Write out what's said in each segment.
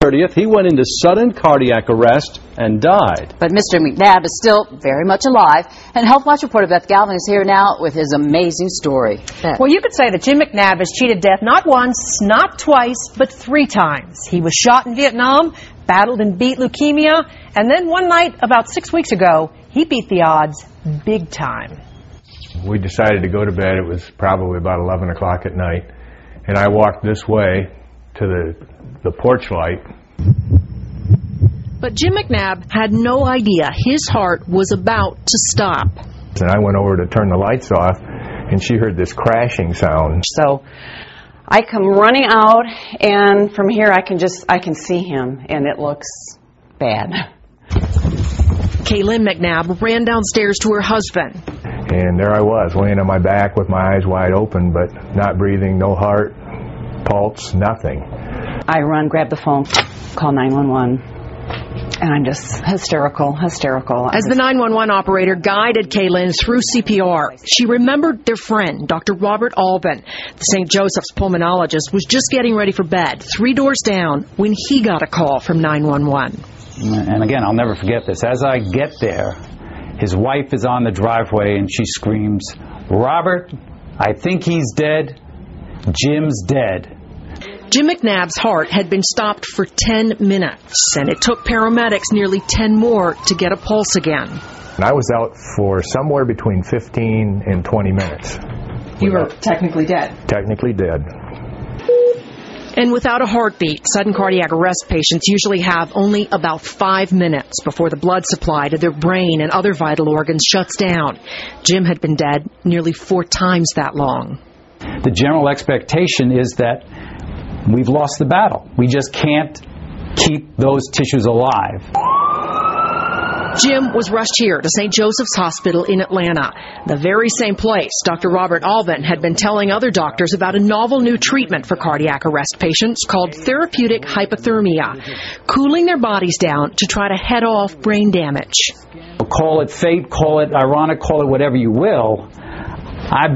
30th, he went into sudden cardiac arrest and died. But Mr. McNab is still very much alive, and Health Watch reporter Beth Galvin is here now with his amazing story. Beth. Well, you could say that Jim McNab has cheated death not once, not twice, but 3 times. He was shot in Vietnam, battled and beat leukemia, and then one night, about 6 weeks ago, he beat the odds big time. We decided to go to bed. It was probably about 11 o'clock at night, and I walked this way to the porch light. But Jim McNab had no idea his heart was about to stop. And I went over to turn the lights off, and she heard this crashing sound. So I come running out, and from here I can see him, and it looks bad. Kaylyn McNab ran downstairs to her husband. And there I was, laying on my back with my eyes wide open, but not breathing, no heart, pulse, nothing. I run, grab the phone, call 911, and I'm just hysterical. As the 911 operator guided Kaylyn through CPR, she remembered their friend, Dr. Robert Albin. The St. Joseph's pulmonologist was just getting ready for bed, 3 doors down, when he got a call from 911. And again, I'll never forget this. As I get there, his wife is on the driveway and she screams, "Robert, I think he's dead. Jim's dead." Jim McNab's heart had been stopped for 10 minutes, and it took paramedics nearly 10 more to get a pulse again. And I was out for somewhere between 15 and 20 minutes. You were technically dead. Technically dead. And without a heartbeat, sudden cardiac arrest patients usually have only about 5 minutes before the blood supply to their brain and other vital organs shuts down. Jim had been dead nearly 4 times that long. The general expectation is that we've lost the battle. We just can't keep those tissues alive. Jim was rushed here to St. Joseph's Hospital in Atlanta, the very same place Dr. Robert Albin had been telling other doctors about a novel new treatment for cardiac arrest patients called therapeutic hypothermia, cooling their bodies down to try to head off brain damage. Call it fate, call it ironic, call it whatever you will. I've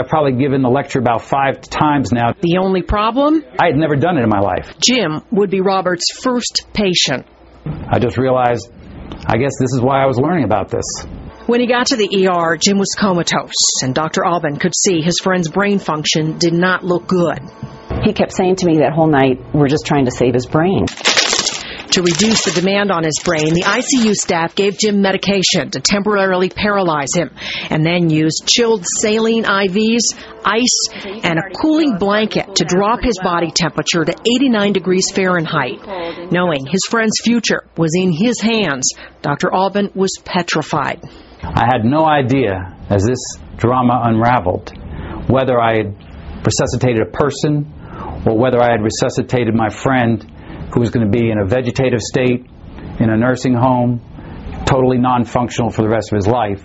probably given the lecture about 5 times now. The only problem? I had never done it in my life. Jim would be Robert's first patient. I just realized, I guess this is why I was learning about this. When he got to the ER, Jim was comatose, and Dr. Albin could see his friend's brain function did not look good. He kept saying to me that whole night, "We're just trying to save his brain." To reduce the demand on his brain, the ICU staff gave Jim medication to temporarily paralyze him, and then used chilled saline IVs, ice, and a cooling blanket to drop his body temperature to 89 degrees Fahrenheit. Knowing his friend's future was in his hands, Dr. Albin was petrified. I had no idea, as this drama unraveled, whether I had resuscitated a person or whether I had resuscitated my friend, who was going to be in a vegetative state, in a nursing home, totally non-functional for the rest of his life.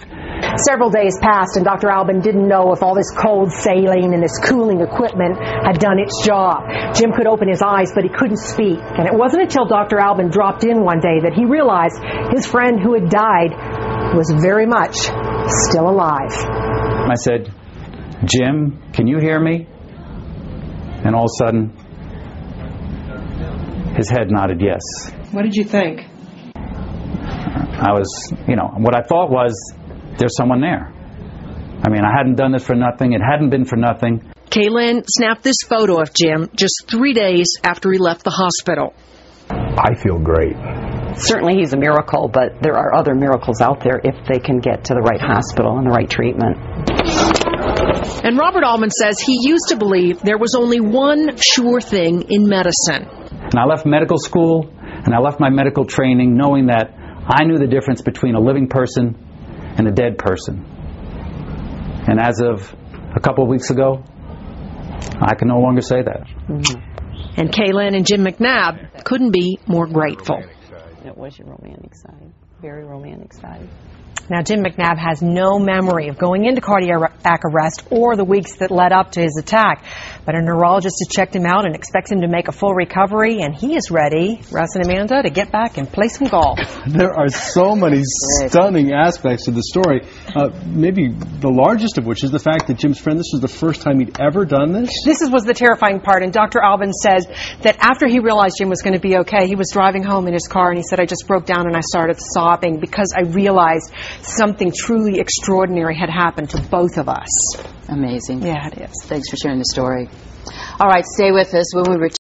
Several days passed, and Dr. Albin didn't know if all this cold saline and this cooling equipment had done its job. Jim could open his eyes, but he couldn't speak. And it wasn't until Dr. Albin dropped in one day that he realized his friend who had died was very much still alive. I said, "Jim, can you hear me?" And all of a sudden, his head nodded yes. What did you think? I was, what I thought was, there's someone there. I mean, I hadn't done this for nothing. It hadn't been for nothing. Kaylyn snapped this photo of Jim just 3 days after he left the hospital. I feel great. Certainly he's a miracle, but there are other miracles out there if they can get to the right hospital and the right treatment. And Robert Albin says he used to believe there was only one sure thing in medicine. And I left medical school, and I left my medical training knowing that I knew the difference between a living person and a dead person. And as of a couple of weeks ago, I can no longer say that. Mm-hmm. And Kaylyn and Jim McNab couldn't be more grateful. It was your romantic side, very romantic side. Now, Jim McNab has no memory of going into cardiac arrest or the weeks that led up to his attack. But a neurologist has checked him out and expects him to make a full recovery, and he is ready, Russ and Amanda, to get back and play some golf. There are so many stunning aspects of the story, maybe the largest of which is the fact that Jim's friend, this was the first time he'd ever done this. This was the terrifying part, and Dr. Albin says that after he realized Jim was going to be okay, he was driving home in his car, and he said, I just broke down and I started sobbing because I realized something truly extraordinary had happened to both of us. Amazing. Yeah, it is. Thanks for sharing the story. All right, stay with us when we return.